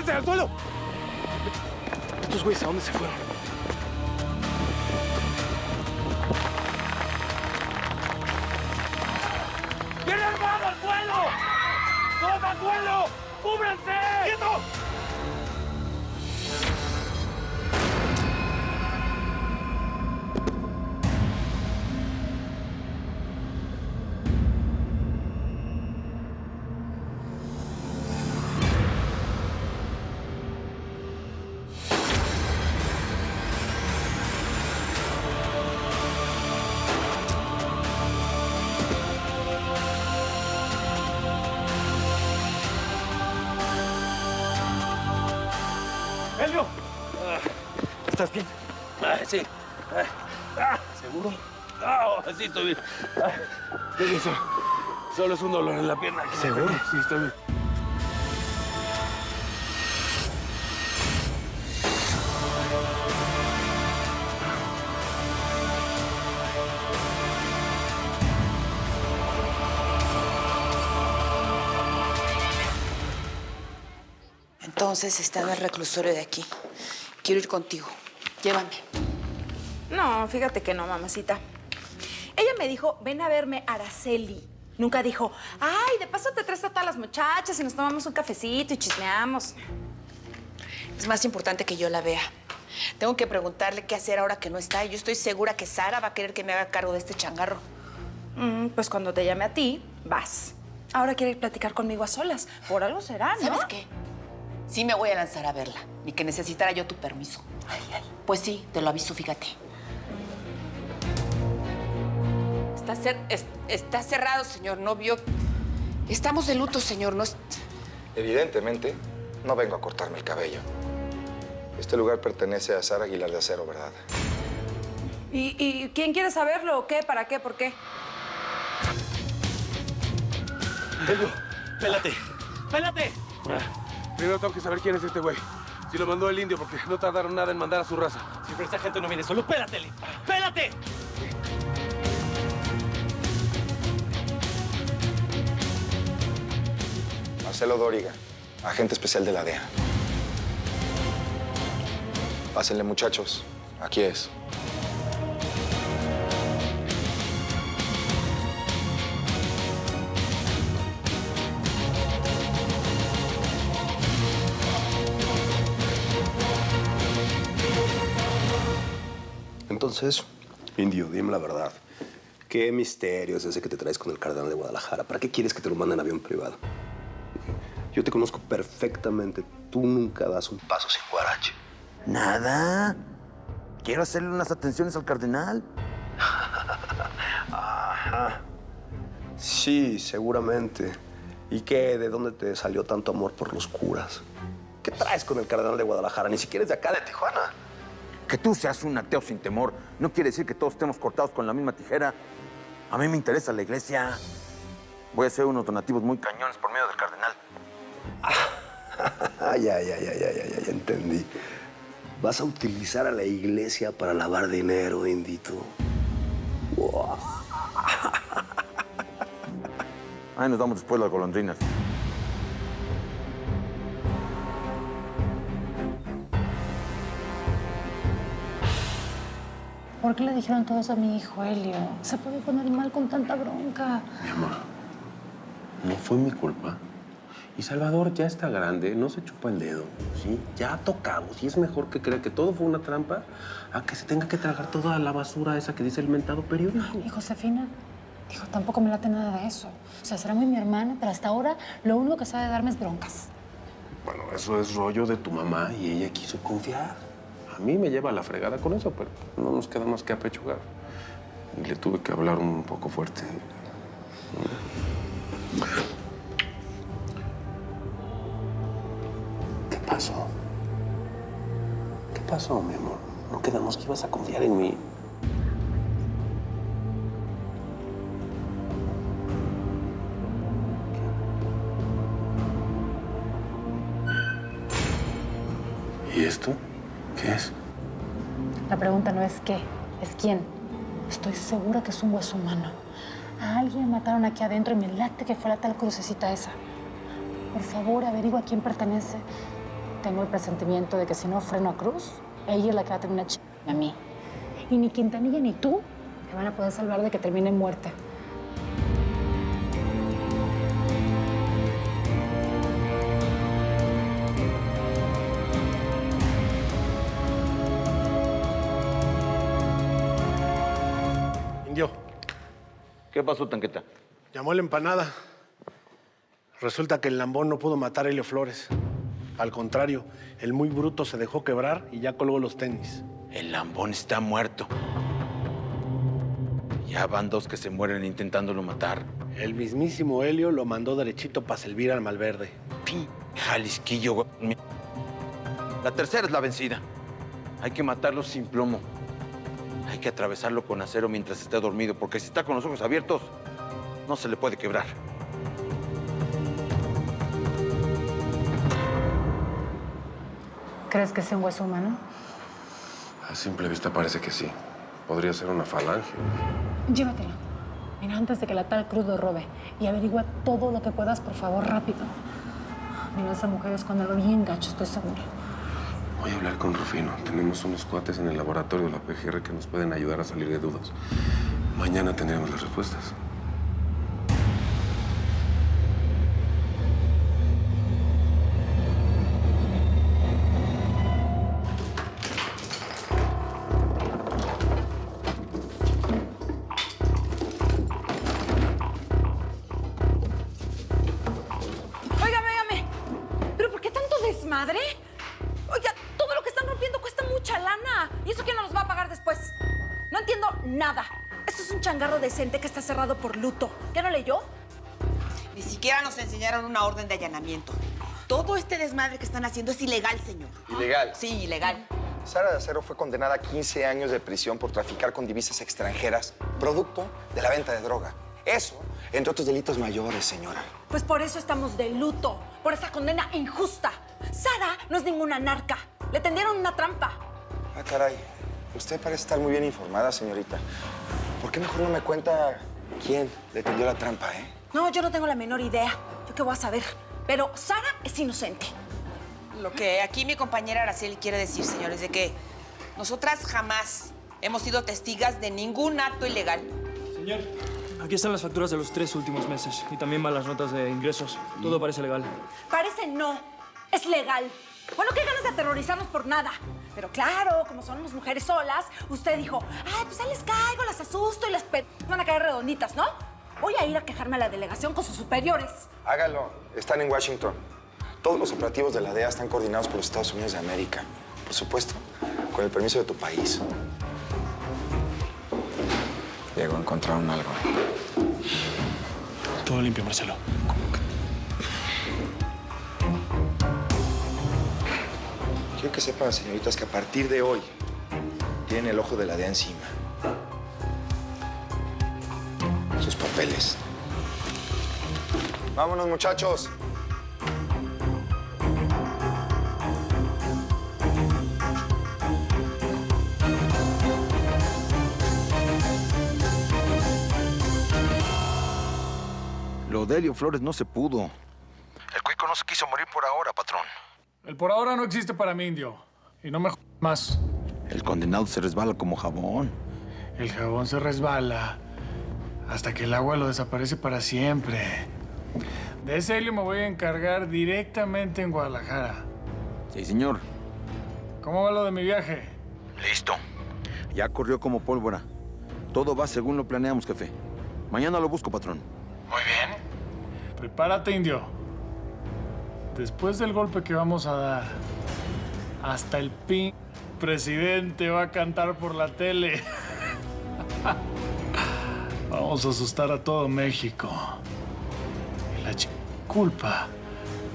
¡Pónganse al suelo! ¿Estos güeyes a dónde se fueron? ¡Viene armado al suelo! ¡Todos al suelo! ¡Cúbranse! ¡Quieto! ¡Helio! ¿Estás bien? Sí. ¿Seguro? Sí, estoy bien. ¿Qué es eso? Solo es un dolor en la pierna. ¿Seguro? Sí, estoy bien. Entonces está en el reclusorio de aquí. Quiero ir contigo. Llévame. No, fíjate que no, mamacita. Ella me dijo, ven a verme, Araceli. Nunca dijo, ay, de paso te traes a todas las muchachas y nos tomamos un cafecito y chismeamos. Es más importante que yo la vea. Tengo que preguntarle qué hacer ahora que no está. Y yo estoy segura que Sara va a querer que me haga cargo de este changarro. Pues cuando te llame a ti, vas. Ahora quiere ir a platicar conmigo a solas. Por algo será, ¿no? ¿Sabes qué? Sí me voy a lanzar a verla. Ni que necesitara yo tu permiso. Pues sí, te lo aviso, fíjate. Está cerrado, señor. No vio. Estamos de luto, señor. No es... Evidentemente, no vengo a cortarme el cabello. Este lugar pertenece a Sara Aguilar de Acero, ¿verdad? ¿Y quién quiere saberlo o qué? ¿Para qué? ¿Por qué? Helio, pélate. ¡Pélate! Primero tengo que saber quién es este güey. Si lo mandó el indio, porque no tardaron nada en mandar a su raza. Sí, pero esta gente no viene solo. ¡Pélate, Lee! ¡Pélate! Marcelo Dóriga, agente especial de la DEA. Pásenle, muchachos. Aquí es. Entonces, indio, dime la verdad. ¿Qué misterio es ese que te traes con el cardenal de Guadalajara? ¿Para qué quieres que te lo manden en avión privado? Yo te conozco perfectamente. Tú nunca das un paso sin guarache. Nada. Quiero hacerle unas atenciones al cardenal. Ajá. Sí, seguramente. ¿Y qué? ¿De dónde te salió tanto amor por los curas? ¿Qué traes con el cardenal de Guadalajara? Ni siquiera es de acá, de Tijuana. Que tú seas un ateo sin temor no quiere decir que todos estemos cortados con la misma tijera. A mí me interesa la iglesia. Voy a hacer unos donativos muy cañones por medio del cardenal. Ya entendí. Vas a utilizar a la iglesia para lavar dinero, indito. Wow. Ahí nos damos después las golondrinas. ¿Por qué le dijeron todo eso a mi hijo, Helio? Se puede poner mal con tanta bronca. Mi amor, no fue mi culpa. Y Salvador ya está grande, no se chupa el dedo, ¿sí? Ya tocamos y es mejor que crea que todo fue una trampa a que se tenga que tragar toda la basura esa que dice el mentado periódico. Y Josefina, dijo, tampoco me late nada de eso. O sea, será muy mi hermana, pero hasta ahora lo único que sabe darme es broncas. Bueno, eso es rollo de tu mamá y ella quiso confiar. A mí me lleva a la fregada con eso, pero no nos queda más que apechugar. Y le tuve que hablar un poco fuerte. ¿Qué pasó? ¿Qué pasó, mi amor? ¿No quedamos que ibas a confiar en mí? ¿Y esto? ¿Qué es? La pregunta no es qué, es quién. Estoy segura que es un hueso humano. A alguien mataron aquí adentro y me late que fue la tal crucecita esa. Por favor, averigua a quién pertenece. tengo el presentimiento de que si no freno a Cruz, ella es la que va a terminar a mí. Y ni Quintanilla ni tú me van a poder salvar de que termine en muerte. Indio, ¿Qué pasó, Tanqueta? llamó la empanada. Resulta que el lambón no pudo matar a Helio Flores. Al contrario, el muy bruto se dejó quebrar y ya colgó los tenis. El lambón está muerto. Ya van 2 que se mueren intentándolo matar. El mismísimo Helio lo mandó derechito para servir al Malverde. Jalisquillo, güey. La tercera es la vencida. Hay que matarlo sin plomo. Hay que atravesarlo con acero mientras esté dormido, porque si está con los ojos abiertos, no se le puede quebrar. ¿Crees que es un hueso humano? A simple vista parece que sí. Podría ser una falange. Llévatelo. Mira, antes de que la tal Cruz lo robe. Y averigua todo lo que puedas, por favor, rápido. Mira, esa mujer escóndelo bien gacho, estoy segura. Voy a hablar con Rufino. Tenemos unos cuates en el laboratorio de la PGR que nos pueden ayudar a salir de dudas. Mañana tendremos las respuestas. Óigame. ¿Pero por qué tanto desmadre? Oiga, todo lo que están rompiendo cuesta mucha lana. ¿Y eso quién nos los va a pagar después? No entiendo nada. Esto es un changarro decente que está cerrado por luto. ¿Qué no leyó? Ni siquiera nos enseñaron una orden de allanamiento. Todo este desmadre que están haciendo es ilegal, señor. ¿Ilegal? Sí, ilegal. Sara de Acero fue condenada a 15 años de prisión por traficar con divisas extranjeras, producto de la venta de droga. Eso, entre otros delitos mayores, señora. Pues por eso estamos de luto, por esa condena injusta. Sara no es ninguna narca. Le tendieron una trampa. Ah, caray. Usted parece estar muy bien informada, señorita. ¿Por qué mejor no me cuenta quién le tendió la trampa, eh? No, yo no tengo la menor idea. ¿Yo qué voy a saber? Pero Sara es inocente. Lo que aquí mi compañera Araceli quiere decir, señor, es de que nosotras jamás hemos sido testigas de ningún acto ilegal. Señor, aquí están las facturas de los 3 últimos meses y también van las notas de ingresos. Todo parece legal. Parece no. Es legal. Bueno, qué ganas de aterrorizarnos por nada. Pero claro, como somos mujeres solas, usted dijo, ay, pues ahí les caigo, las asusto y las van a caer redonditas, ¿no? Voy a ir a quejarme a la delegación con sus superiores. Hágalo. Están en Washington. Todos los operativos de la DEA están coordinados por los Estados Unidos de América. Por supuesto, con el permiso de tu país. Diego, encontraron algo. Todo limpio, Marcelo. Quiero que sepan, señoritas, que a partir de hoy tienen el ojo de la DEA encima. Sus papeles. Vámonos, muchachos. Lo de Helio Flores no se pudo. El cuico no se quiso morir por ahora, patrón. El por ahora no existe para mí, Indio. Y no me más. El condenado se resbala como jabón. El jabón se resbala hasta que el agua lo desaparece para siempre. De ese Helio me voy a encargar directamente en Guadalajara. Sí, señor. ¿Cómo va lo de mi viaje? Listo. Ya corrió como pólvora. Todo va según lo planeamos, jefe. Mañana lo busco, patrón. Muy bien. Prepárate, Indio. Después del golpe que vamos a dar, hasta el presidente va a cantar por la tele. Vamos a asustar a todo México. Y la culpa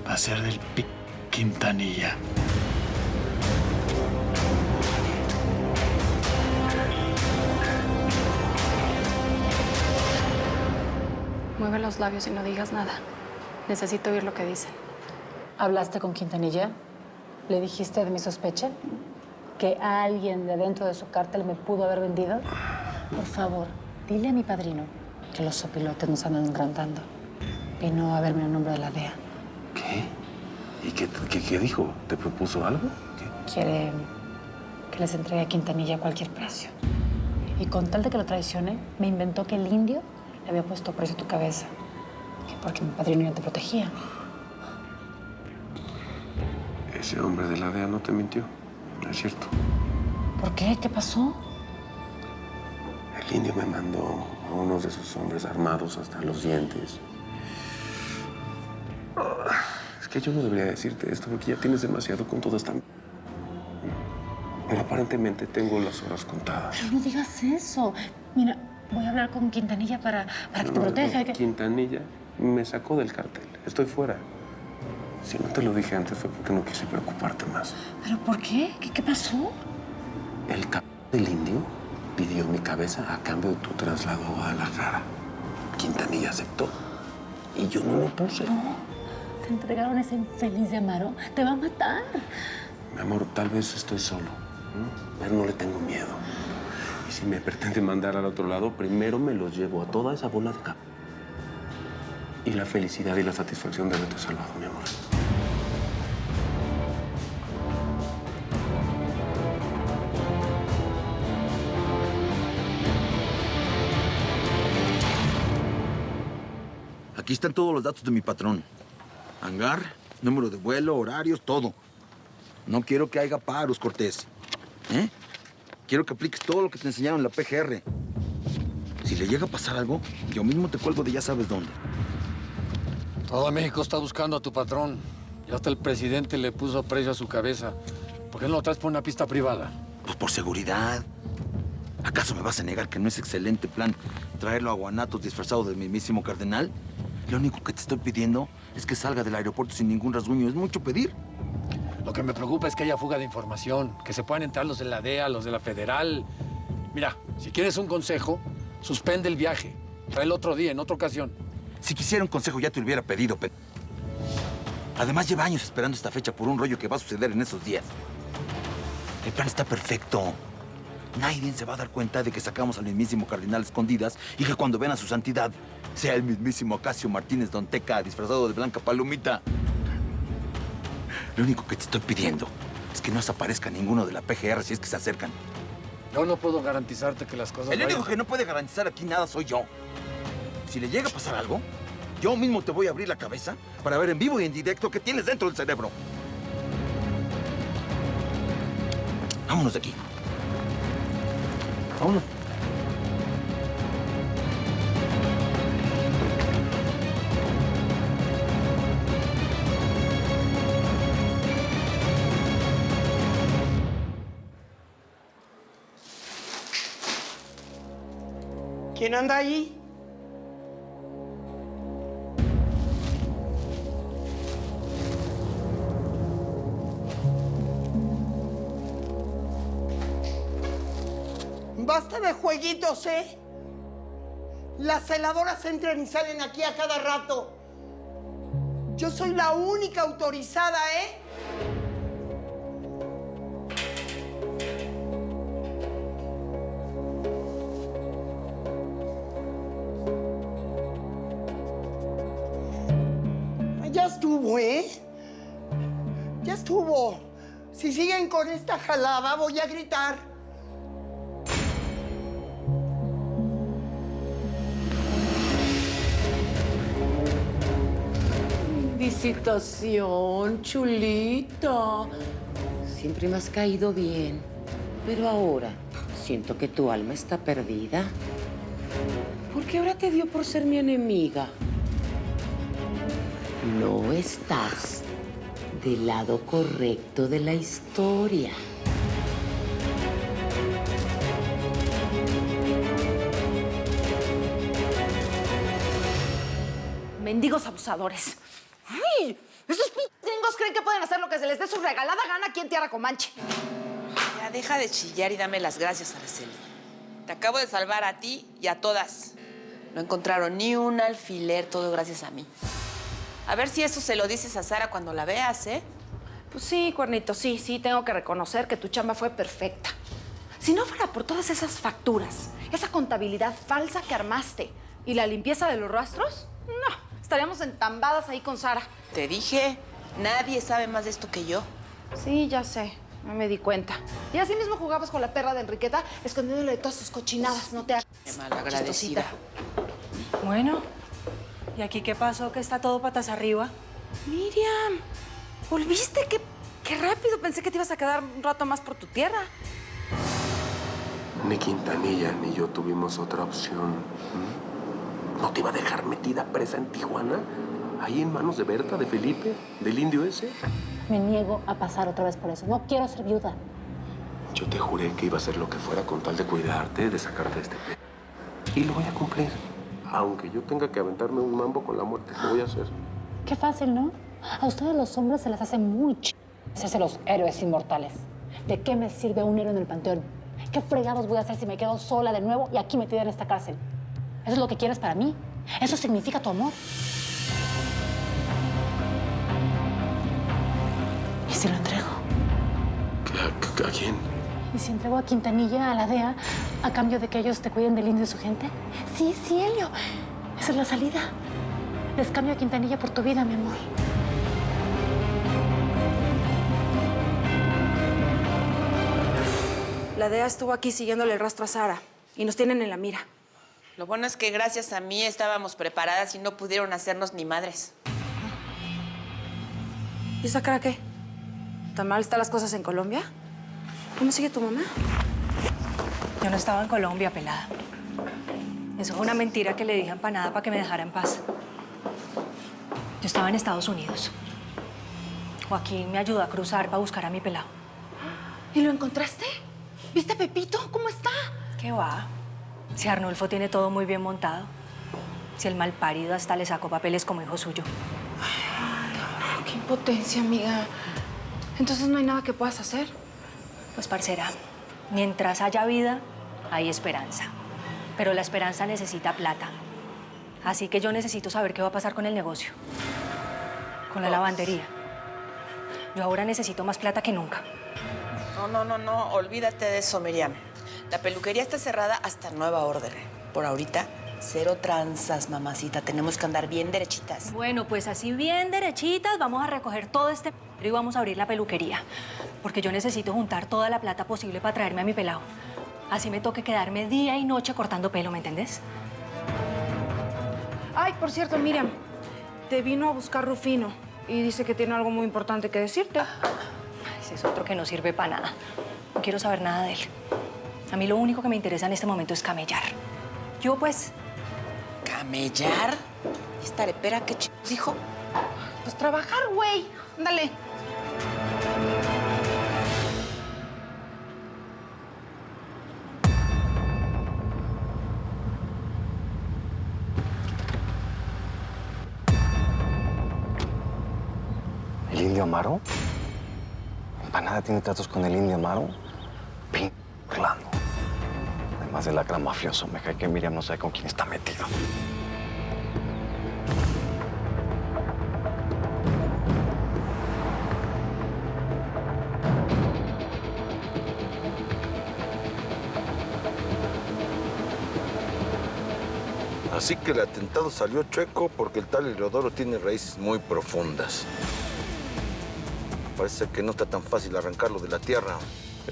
va a ser del Quintanilla. Mueve los labios y no digas nada. Necesito oír lo que dicen. ¿Hablaste con Quintanilla? ¿Le dijiste de mi sospecha? ¿Que alguien de dentro de su cártel me pudo haber vendido? Por favor, dile a mi padrino que los sopilotes nos andan engrandando. Vino a verme en nombre de la DEA. ¿Qué? ¿Y qué dijo? ¿Te propuso algo? ¿Qué? Quiere que les entregue a Quintanilla a cualquier precio. Y con tal de que lo traicione, me inventó que el indio le había puesto precio a tu cabeza. Que porque mi padrino ya te protegía. Ese hombre de la DEA no te mintió, ¿no es cierto? ¿Por qué? ¿Qué pasó? El indio me mandó a unos de sus hombres armados hasta los dientes. Es que yo no debería decirte esto porque ya tienes demasiado con toda esta... Pero aparentemente tengo las horas contadas. Pero no digas eso. Mira, voy a hablar con Quintanilla para que te proteja. Quintanilla me sacó del cartel. Estoy fuera. Si no te lo dije antes fue porque no quise preocuparte más. ¿Pero por qué? ¿Qué pasó? El del indio pidió mi cabeza a cambio de tu traslado a Guadalajara. Quintanilla aceptó. Y yo no lo puse. No, te entregaron a ese infeliz de Amaro. Te va a matar. Mi amor, tal vez estoy solo, pero no le tengo miedo. Y si me pretende mandar al otro lado, primero me los llevo a toda esa bola de capa. Y la felicidad y la satisfacción de haberte salvado, mi amor. Aquí están todos los datos de mi patrón. Hangar, número de vuelo, horarios, todo. No quiero que haya paros, Cortés. ¿Eh? Quiero que apliques todo lo que te enseñaron en la PGR. Si le llega a pasar algo, yo mismo te cuelgo de ya sabes dónde. Todo México está buscando a tu patrón. Y hasta el presidente le puso precio a su cabeza. ¿Por qué no lo traes por una pista privada? Pues por seguridad. ¿Acaso me vas a negar que no es excelente plan traerlo a Guanatos disfrazado del mismísimo cardenal? Lo único que te estoy pidiendo es que salga del aeropuerto sin ningún rasguño. Es mucho pedir. Lo que me preocupa es que haya fuga de información, que se puedan entrar los de la DEA, los de la Federal. Mira, si quieres un consejo, suspende el viaje. Tráelo otro día, en otra ocasión. Si quisiera un consejo ya te lo hubiera pedido, Además, lleva años esperando esta fecha por un rollo que va a suceder en esos días. El plan está perfecto. Nadie se va a dar cuenta de que sacamos al mismísimo cardenal escondidas y que cuando ven a su santidad sea el mismísimo Acacio Martínez Donteca disfrazado de Blanca Palomita. Lo único que te estoy pidiendo es que no desaparezca ninguno de la PGR si es que se acercan. Yo no puedo garantizarte que las cosas El único vayan... que no puede garantizar aquí nada soy yo. Si le llega a pasar algo, yo mismo te voy a abrir la cabeza para ver en vivo y en directo qué tienes dentro del cerebro. Vámonos de aquí. Vámonos. ¿Quién anda ahí? Basta de jueguitos, ¿eh? Las celadoras entran y salen aquí a cada rato. Yo soy la única autorizada, ¿eh? Ya estuvo, ¿eh? Ya estuvo. Si siguen con esta jalada, voy a gritar. Visitación, chulita. Siempre me has caído bien, pero ahora siento que tu alma está perdida. ¿Por qué ahora te dio por ser mi enemiga? No estás del lado correcto de la historia. Mendigos abusadores. ¡Ay! Esos gringos creen que pueden hacer lo que se les dé su regalada gana aquí en Tierra Comanche. Ya deja de chillar y dame las gracias, Araceli. Te acabo de salvar a ti y a todas. No encontraron ni un alfiler, todo gracias a mí. A ver si eso se lo dices a Sara cuando la veas, ¿eh? Pues sí, Cuernito, sí, tengo que reconocer que tu chamba fue perfecta. Si no fuera por todas esas facturas, esa contabilidad falsa que armaste y la limpieza de los rastros, no, estaríamos entambadas ahí con Sara. Te dije, Nadie sabe más de esto que yo. Sí, ya sé. No me di cuenta. Y así mismo jugabas con la perra de Enriqueta, escondiéndole de todas sus cochinadas. No te hagas. Qué malagradecida. Bueno, ¿y aquí qué pasó? Que está todo patas arriba. Miriam, ¿volviste? Qué rápido. Pensé que te ibas a quedar un rato más por tu tierra. Ni Quintanilla ni yo tuvimos otra opción. ¿No te iba a dejar metida presa en Tijuana? ¿Ahí en manos de Berta, de Felipe, del indio ese? Me niego a pasar otra vez por eso. No quiero ser viuda. Yo te juré que iba a hacer lo que fuera con tal de cuidarte, de sacarte de este pedo. Y lo voy a cumplir. Aunque yo tenga que aventarme un mambo con la muerte, lo voy a hacer. Qué fácil, ¿no? A ustedes los hombres se les hace muy hacerse los héroes inmortales. ¿De qué me sirve un héroe en el panteón? ¿Qué fregados voy a hacer si me quedo sola de nuevo y aquí metida en esta cárcel? ¿Eso es lo que quieres para mí? ¿Eso significa tu amor? ¿Y si lo entrego? ¿A quién? ¿Y si entrego a Quintanilla, a la DEA, a cambio de que ellos te cuiden del indio y su gente? Sí, Helio. Esa es la salida. Les cambio a Quintanilla por tu vida, mi amor. La DEA estuvo aquí siguiéndole el rastro a Sara y nos tienen en la mira. Lo bueno es que gracias a mí estábamos preparadas y no pudieron hacernos ni madres. ¿Y esa cara qué? ¿Tan mal están las cosas en Colombia? ¿Cómo sigue tu mamá? Yo no estaba en Colombia, pelada. Eso fue una mentira que le dije a Empanada para que me dejara en paz. Yo estaba en Estados Unidos. Joaquín me ayudó a cruzar para buscar a mi pelado. ¿Y lo encontraste? ¿Viste a Pepito? ¿Cómo está? ¿Qué va? Si Arnulfo tiene todo muy bien montado. Si el malparido hasta le sacó papeles como hijo suyo. Qué impotencia, amiga. Entonces no hay nada que puedas hacer. Pues, parcera, mientras haya vida, hay esperanza. Pero la esperanza necesita plata. Así que yo necesito saber qué va a pasar con el negocio. Con la lavandería. Yo ahora necesito más plata que nunca. No, olvídate de eso, Miriam. La peluquería está cerrada hasta nueva orden. Por ahorita, cero tranzas, mamacita. Tenemos que andar bien derechitas. Bueno, pues así bien derechitas, vamos a recoger todo este y vamos a abrir la peluquería. Porque yo necesito juntar toda la plata posible para traerme a mi pelado. Así me toque quedarme día y noche cortando pelo, ¿me entendés? Ay, por cierto, Miriam, te vino a buscar Rufino y dice que tiene algo muy importante que decirte. Ese es otro que no sirve para nada. No quiero saber nada de él. A mí lo único que me interesa en este momento es camellar. Yo, pues... ¿Camellar? ¿Y esta arepera qué dijo? Pues trabajar, güey. Ándale. ¿El indio Amaro? ¿Empanada tiene tratos con el indio Amaro? Orlando. Además del lacra mafioso, me cae que Miriam no sabe con quién está metido. Así que el atentado salió chueco porque el tal Heliodoro tiene raíces muy profundas. Parece que no está tan fácil arrancarlo de la tierra.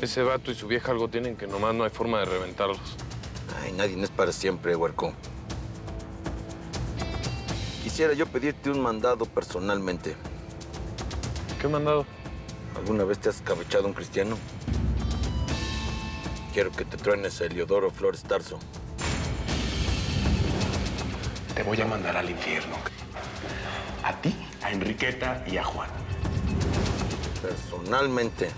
Ese vato y su vieja algo tienen que nomás no hay forma de reventarlos. Ay, nadie es para siempre, huerco. Quisiera yo pedirte un mandado personalmente. ¿Qué mandado? ¿Alguna vez te has escabechado a un cristiano? Quiero que te truenes a Heliodoro Flores Tarso. Te voy a mandar al infierno. A ti, a Enriqueta y a Juan. Personalmente.